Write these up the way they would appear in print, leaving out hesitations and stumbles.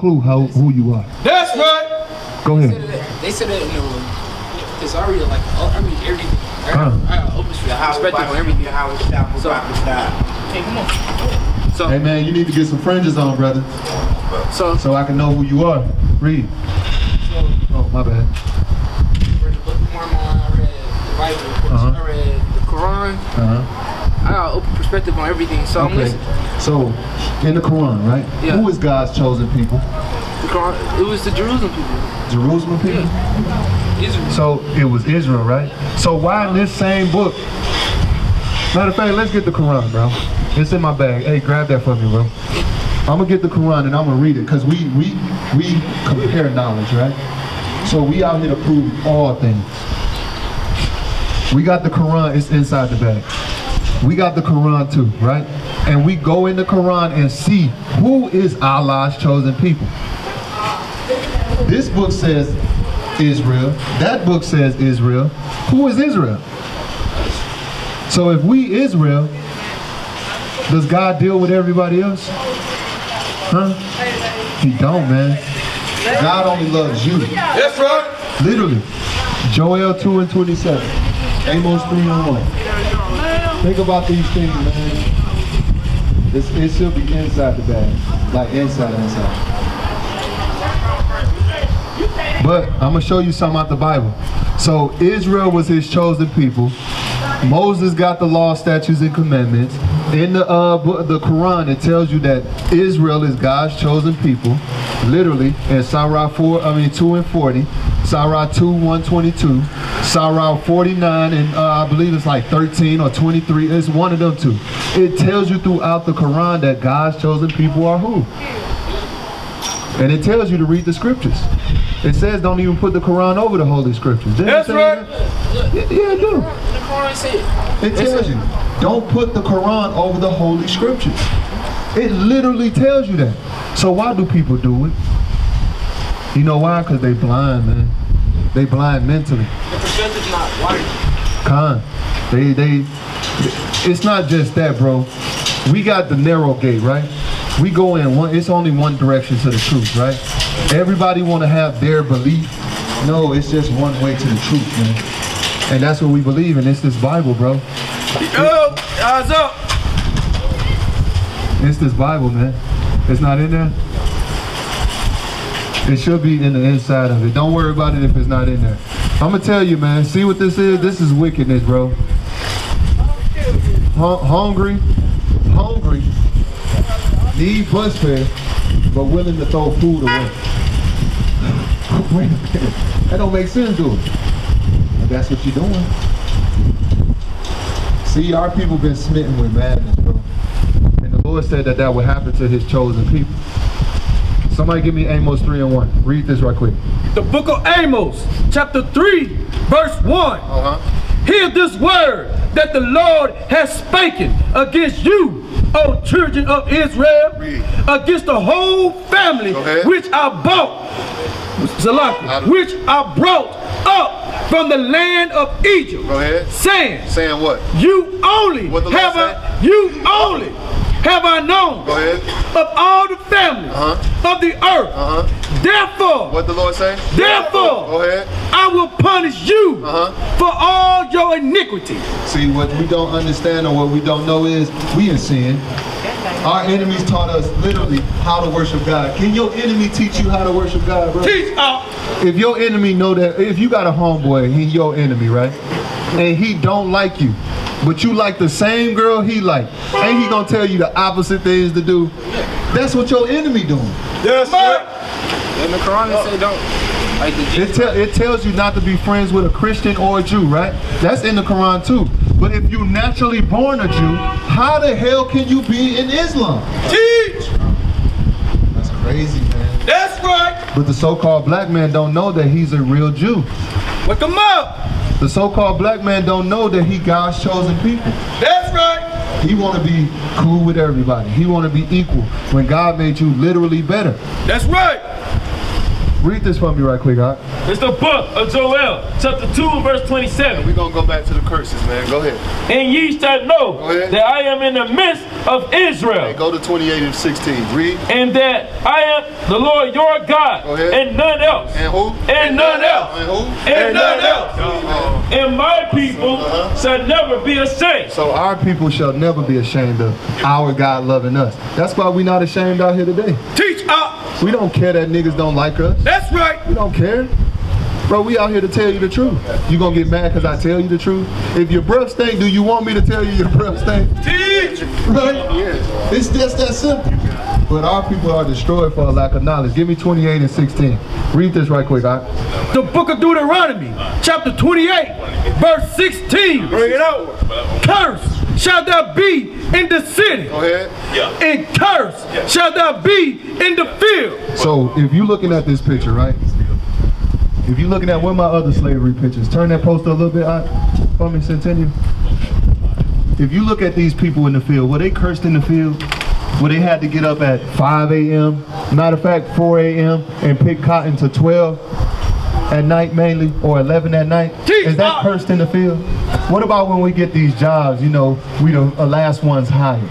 clue who you are. That's right. Go ahead. They said that because I read I read everything. I got open perspective on everything. Hey, come on. So, Hey man, you need to get some fringes on, brother. So I can know who you are. Read. Oh, my bad. I read the Book of Mormon. I read the Bible. Of course. I read the Quran. I got open perspective on everything. So I'm listening. So in the Quran, right? Yeah. Who is God's chosen people? The Quran, it was the Jerusalem people. Jerusalem people? Israel. So it was Israel, right? So why in this same book? Matter of fact, let's get the Quran, bro. It's in my bag. Hey, grab that for me, bro. I'm gonna get the Quran and I'm gonna read it because we compare knowledge, right? So we out here to prove all things. We got the Quran, it's inside the bag. We got the Quran too, right? And we go in the Quran and see who is Allah's chosen people. This book says Israel. That book says Israel. Who is Israel? So if we Israel, does God deal with everybody else? Huh? He don't, man. God only loves you. That's right. Literally. Joel 2:27. Amos 3:1. Think about these things, man. It should be inside the bag. Like inside. But I'm gonna show you something out the Bible. So Israel was his chosen people. Moses got the law, statutes, and commandments. In the Quran, it tells you that Israel is God's chosen people. Literally, in Surah 2 and 40, Surah 2, 122, Surah 49, and I believe it's like 13 or 23. It's one of them two. It tells you throughout the Quran that God's chosen people are who? And it tells you to read the scriptures. It says don't even put the Quran over the Holy Scriptures. That's right. Yeah, it do. The Quran said. It tells you, don't put the Quran over the Holy Scriptures. It literally tells you that. So why do people do it? You know why? Because they blind, man. They blind mentally. The perspective's not white. It's not just that, bro. We got the narrow gate, right? We go in it's only one direction to the truth, right? Everybody want to have their belief. No, it's just one way to the truth, man. And that's what we believe in. It's this Bible, bro. Yo, eyes up. It's this Bible, man. It's not in there. It should be in the inside of it. Don't worry about it if it's not in there. I'm gonna tell you, man. See what this is? This is wickedness, bro. Hungry, need bus fare, but willing to throw food away. Wait a minute. That don't make sense, do it? But that's what you're doing. See, our people been smitten with madness, bro. And the Lord said that would happen to his chosen people. Somebody give me Amos 3:1. Read this right quick. The book of Amos, chapter 3, verse 1. Hear this word that the Lord has spoken against you, O children of Israel, against the whole family which I bought, which I brought up from the land of Egypt. Saying what? You only have I known of all the families of the earth. Therefore, what the Lord say? Therefore, go ahead. I will punish you for all your iniquity. See, what we don't understand or what we don't know is we in sin. Our enemies taught us literally how to worship God. Can your enemy teach you how to worship God, bro? Teach out. If your enemy know that, if you got a homeboy, he's your enemy, right? And he don't like you, but you like the same girl he like, ain't he gonna tell you the opposite things to do? That's what your enemy doing. Yes, sir. And the Quran say don't. Like It tells you not to be friends with a Christian or a Jew, right? That's in the Quran too. But if you naturally born a Jew, how the hell can you be in Islam? Teach. That's crazy, man. That's right. But the so-called black man don't know that he's a real Jew. Wake him up. The so-called black man don't know that he God's chosen people. That's right. He want to be cool with everybody. He want to be equal when God made you literally better. That's right. Read this for me right quick, huh? It's the book of Joel, chapter 2 and verse 27. We're going to go back to the curses, man. Go ahead. And ye shall know ahead. that I am in the midst of Israel, Hey, go to 28 and 16. Read. and that I am the Lord your God, Go ahead. and none else. And who? And none else. And who? And none else. And my people shall never be ashamed. So our people shall never be ashamed of our God loving us. That's why we not ashamed out here today. Teach up. We don't care that niggas don't like us. That's right. We don't care. Bro, we out here to tell you the truth. You gonna get mad because I tell you the truth? If your breath stink, do you want me to tell you your breath stink? Teach. Right? It's just that simple. But our people are destroyed for a lack of knowledge. Give me 28 and 16. Read this right quick, huh? The book of Deuteronomy, chapter 28, verse 16. Bring it out. Cursed shall thou be in the city, Go ahead. and cursed shall thou be in the field. So if you looking at this picture, right? If you looking at one of my other slavery pictures, turn that poster a little bit out for me, Centennial. If you look at these people in the field, were they cursed in the field? Where they had to get up at 5 a.m., matter of fact, 4 a.m., and pick cotton to 12 at night mainly, or 11 at night? Is that cursed in the field? What about when we get these jobs, you know, we the last one's hired,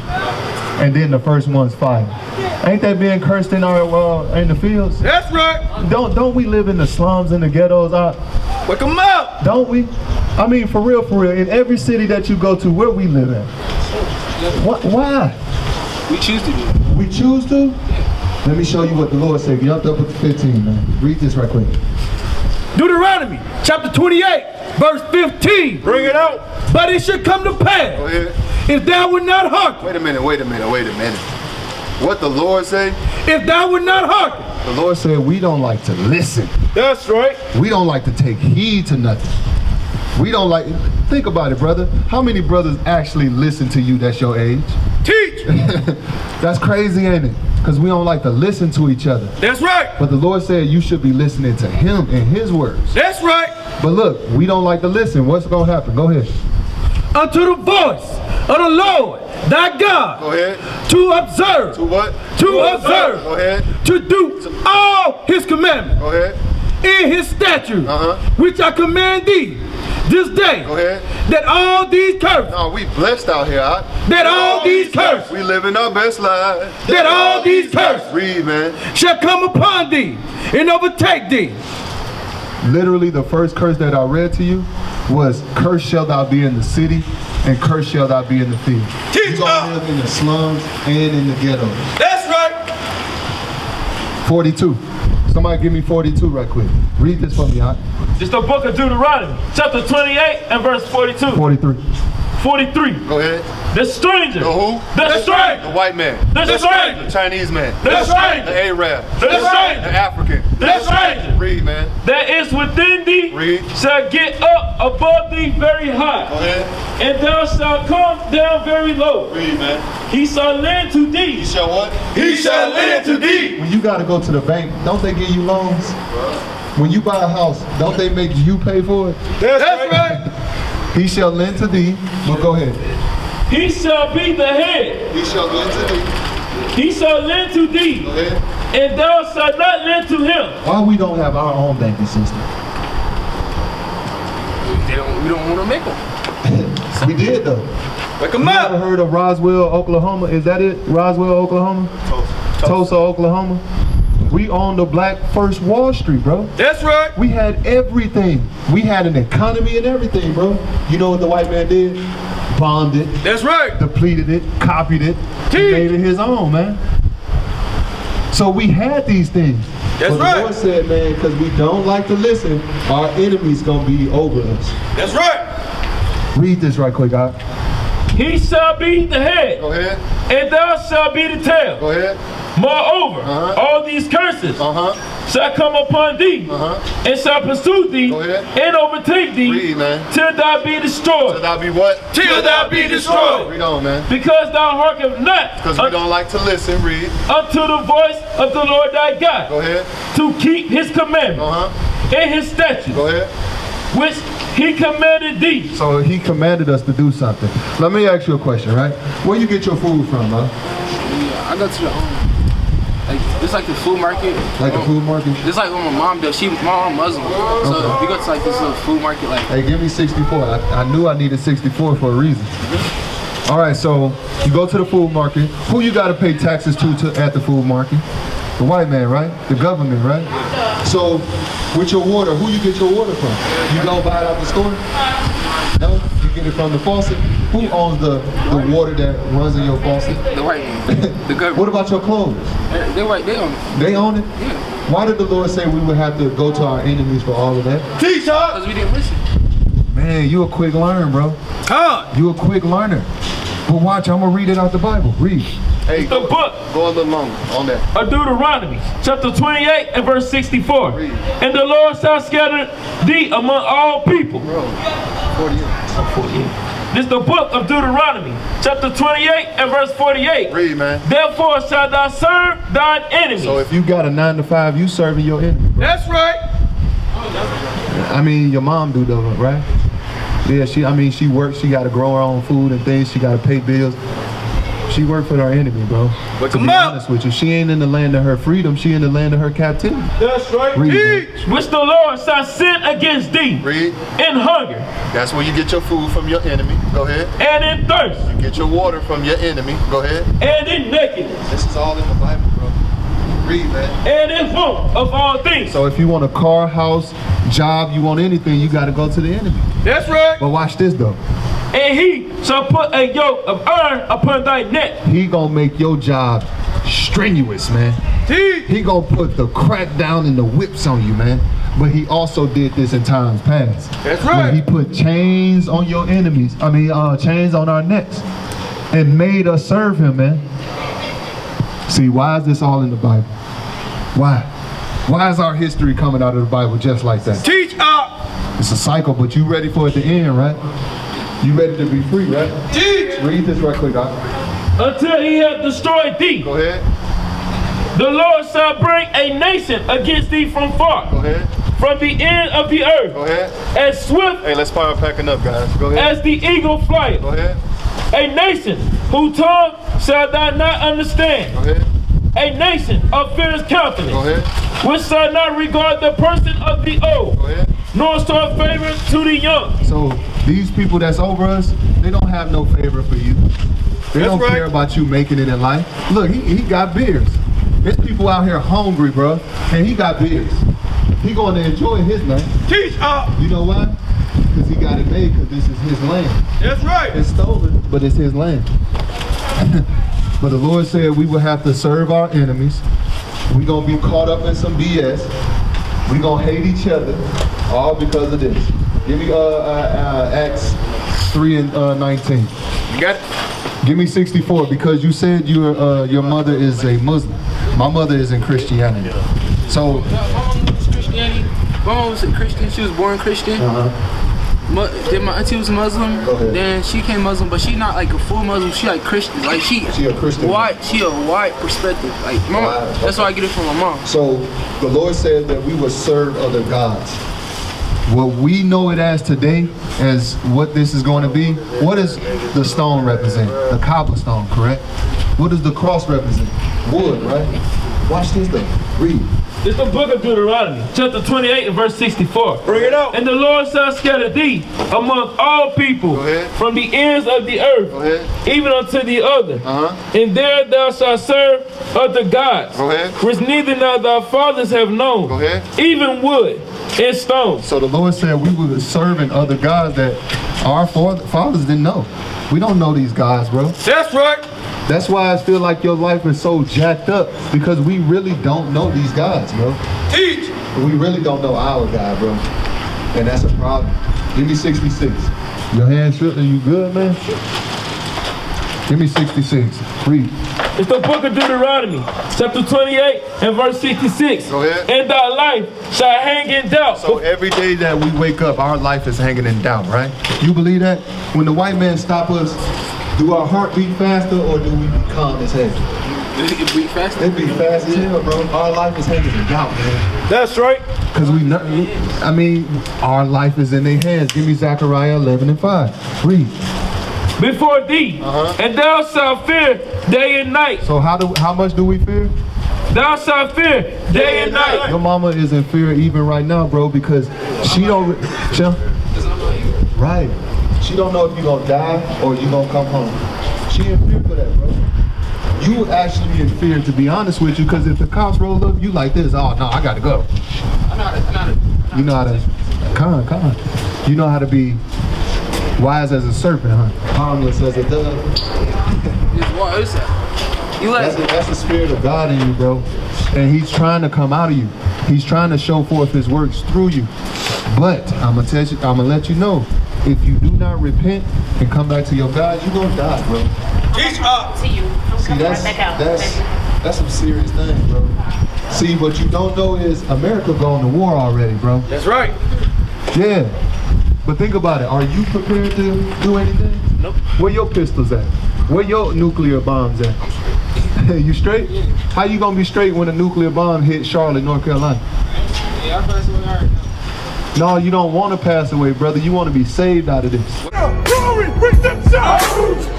and then the first one's fired? Ain't that being cursed in our in the fields? That's right. Don't we live in the slums and the ghettos? Wake them up. Don't we? I mean, for real, in every city that you go to, where we live at? What? Why? We choose to do. We choose to? Let me show you what the Lord said. Get up to 15, man. Read this right quick. Deuteronomy, chapter 28, verse 15. Bring it out. But it should come to pass, Go ahead. if thou would not hearken, Wait a minute. What the Lord say? if thou would not hearken, The Lord said we don't like to listen. That's right. We don't like to take heed to nothing. We don't like, think about it, brother. How many brothers actually listen to you that's your age? teach. That's crazy, ain't it? Because we don't like to listen to each other. That's right. But the Lord said you should be listening to him and his words. That's right. But look, we don't like to listen. What's going to happen? Go ahead. Unto the voice of the Lord thy God, Go ahead. to observe, To what? to observe, Go ahead. to do all his commandments Go ahead. in his statutes, which I command thee this day, Go ahead. that all these curses, No, we blessed out here. that all these curses, We living our best life. that all these curses Read, man. shall come upon thee and overtake thee. Literally, the first curse that I read to you was, cursed shall thou be in the city, and cursed shall thou be in the field. Teach You gonna live in the slums and in the ghettos. That's right. 42. Somebody give me 42 right quick. Read this for me, huh? It's the book of Deuteronomy, chapter 28 and verse 42. 43. 43. Go ahead. The stranger. The who? The stranger. The white man. The The stranger. Chinese man. The The stranger. Arab. The The stranger. African. The stranger. Read, man. That is within thee Read. shall get up above thee very high, Go ahead. and thou shalt come down very low. Read, man. He shall lend to thee. You shall what? He shall lend to thee. When you gotta go to the bank, don't they give you loans? When you buy a house, don't they make you pay for it? That's right. He shall lend to thee, but go ahead. He shall be the head. He shall lend to thee. He shall lend to thee, Go ahead. and thou shalt not lend to him. Why we don't have our own banking system? We don't want to make them. We did though. Wake them You ever up. heard of Roswell, Oklahoma? Is that it? Roswell, Oklahoma? Tulsa, Oklahoma? We owned the black first Wall Street, bro. That's right. We had everything. We had an economy and everything, bro. You know what the white man did? Bombed it, That's right. depleted it, copied it, he Teach. made it his own, man. So we had these things. That's but right. the Lord said, man, because we don't like to listen, our enemy's gonna be over us. That's right. Read this right quick, God. He shall be the head, Go ahead. and thou shalt be the tail. Go ahead. Moreover, all these curses shall come upon thee, and shall pursue thee, Go ahead. and overtake thee, Read, man. till thou be destroyed. So thou be what? Till thou be destroyed. Read on, man. Because thou hearken not Because we don't like to listen. Read. unto the voice of the Lord thy God, Go ahead. to keep his commandments and his statutes, Go ahead. which he commanded thee. So he commanded us to do something. Let me ask you a question, right? Where you get your food from, huh? I go to the like It's like the food market. Like the food market? It's like what my mom does. My mom Muslim. So we go to like this little food market. Like, Hey, give me 64. I knew I needed 64 for a reason. All right, so you go to the food market. Who you got to pay taxes to at the food market? The white man, right? The government, right? So with your water, who you get your water from? You go buy it out the store? No? You get it from the faucet? Who owns the water that runs in your faucet? the white man. The government. What about your clothes? They white. They own it. They own it? Yeah. Why did the Lord say we would have to go to our enemies for all of that? Because we didn't listen. Man, you a quick learner, bro. God. You a quick learner. But watch, I'm gonna read it out the Bible. Read. Hey, The book go a little longer on that. of Deuteronomy, chapter 28 and verse 64. Read. And the Lord shall scatter thee among all people. Bro, 48. This is the book of Deuteronomy, chapter 28 and verse 48. Read, man. Therefore shalt thou serve thine enemies. So if you got a 9 to 5, you serving your enemy. That's right. I mean, your mom do though, right? Yeah, she works, she gotta grow her own food and things, she gotta pay bills. She worked for her enemy, bro. But to be honest with you, she ain't in the land of her freedom, she in the land of her captivity. That's right. Read, which the Lord shall send against thee Read. in hunger That's where you get your food from your enemy. Go ahead. and in thirst Get your water from your enemy. Go ahead. and in nakedness This is all in the Bible, bro. Read, man. and in want of all things. So if you want a car, house, job, you want anything, you gotta go to the enemy. That's right. But watch this though. And he shall put a yoke of iron upon thy neck. He gonna make your job strenuous, man. Teach. He gonna put the crack down and the whips on you, man. But he also did this in times past. That's When right. he put chains on your enemies, chains on our necks, and made us serve him, man. See, why is this all in the Bible? Why? Why is our history coming out of the Bible just like that? Teach up. It's a cycle, but you ready for it to end, right? You ready to be free, right? Teach. Read this right quick, Doc. Until he hath destroyed thee. Go ahead. The Lord shall bring a nation against thee from far, Go ahead. from the end of the earth, Go ahead. as swift Hey, let's start packing up, guys. Go ahead. as the eagle flieth. Go ahead. A nation whose tongue shalt thou not understand. Go ahead. A nation of fierce Go countenance, ahead. which shall not regard the person of the old, Go ahead. nor show favor to the young. So these people that's over us, they don't have no favor for you. They don't right. care about you making it in life. Look, he got beers. There's people out here hungry, bro, and he got beers. He going to enjoy his night. Teach up. You know why? Because he got it made, because this is his land. That's right. It's stolen, but it's his land. But the Lord said we will have to serve our enemies. We're going to be caught up in some BS. We're going to hate each other, all because of this. Give me Acts 3 and 19. You got it? Give me 64, because you said your mother is a Muslim. My mother is in Christianity. So, My mom was Christianity. My mom was a Christian. She was born Christian. Then my auntie was Muslim. Go ahead. Then she came Muslim, but she not like a full Muslim. She like Christian. Like she a Christian. White. She a white perspective. Like mama. Wow, That's why I get it from my mom. So the Lord said that we would serve other gods. What we know it as today, as what this is going to be, what does the stone represent? The cobblestone, correct? What does the cross represent? Wood, right? Watch this though. Read. It's the book of Deuteronomy, chapter 28 and verse 64. Bring it out. And the Lord shall scatter thee among all people Go ahead. from the ends of the earth, Go ahead. even unto the other. And there thou shalt serve other gods, Go ahead. which neither now thy fathers have known, Go ahead. even wood and stone. So the Lord said we were serving other gods that our fathers didn't know. We don't know these gods, bro. That's right. That's why I feel like your life is so jacked up, because we really don't know these gods, bro. Teach. We really don't know our God, bro. And that's a problem. Give me 66. Your hands feel, are you good, man? Give me 66. Read. It's the book of Deuteronomy, chapter 28 and verse 66. Go ahead. And thy life shall hang in doubt. So every day that we wake up, our life is hanging in doubt, right? You believe that? When the white man stop us, do our heart beat faster, or do we become as heavy? It beat fast. It beat fast as hell, bro. Our life is hanging in doubt, man. That's right. Because our life is in their hands. Give me Zechariah 11 and 5. Read. Before thee, and thou shalt fear day and night. So how much do we fear? Thou shalt fear day and night. Your mama is in fear even right now, bro, because she don't. Right. She don't know if you're gonna die or you gonna come home. She in fear for that, bro. You actually in fear, to be honest with you, because if the cops roll up, you like this. Oh no, I gotta go. You know how to. Come on. You know how to be wise as a serpent, huh? Harmless as a dove. That's the spirit of God in you, bro. And he's trying to come out of you. He's trying to show forth his works through you. But I'm gonna let you know, if you do not repent and come back to your God, you're gonna die, bro. See, that's some serious things, bro. See, what you don't know is America going to war already, bro. That's right. Yeah. But think about it. Are you prepared to do anything? Nope. Where your pistols at? Where your nuclear bombs at? You straight? How you gonna be straight when a nuclear bomb hit Charlotte, North Carolina? Yeah, I pass away right now. No, you don't want to pass away, brother. You want to be saved out of this. Glory, redemption!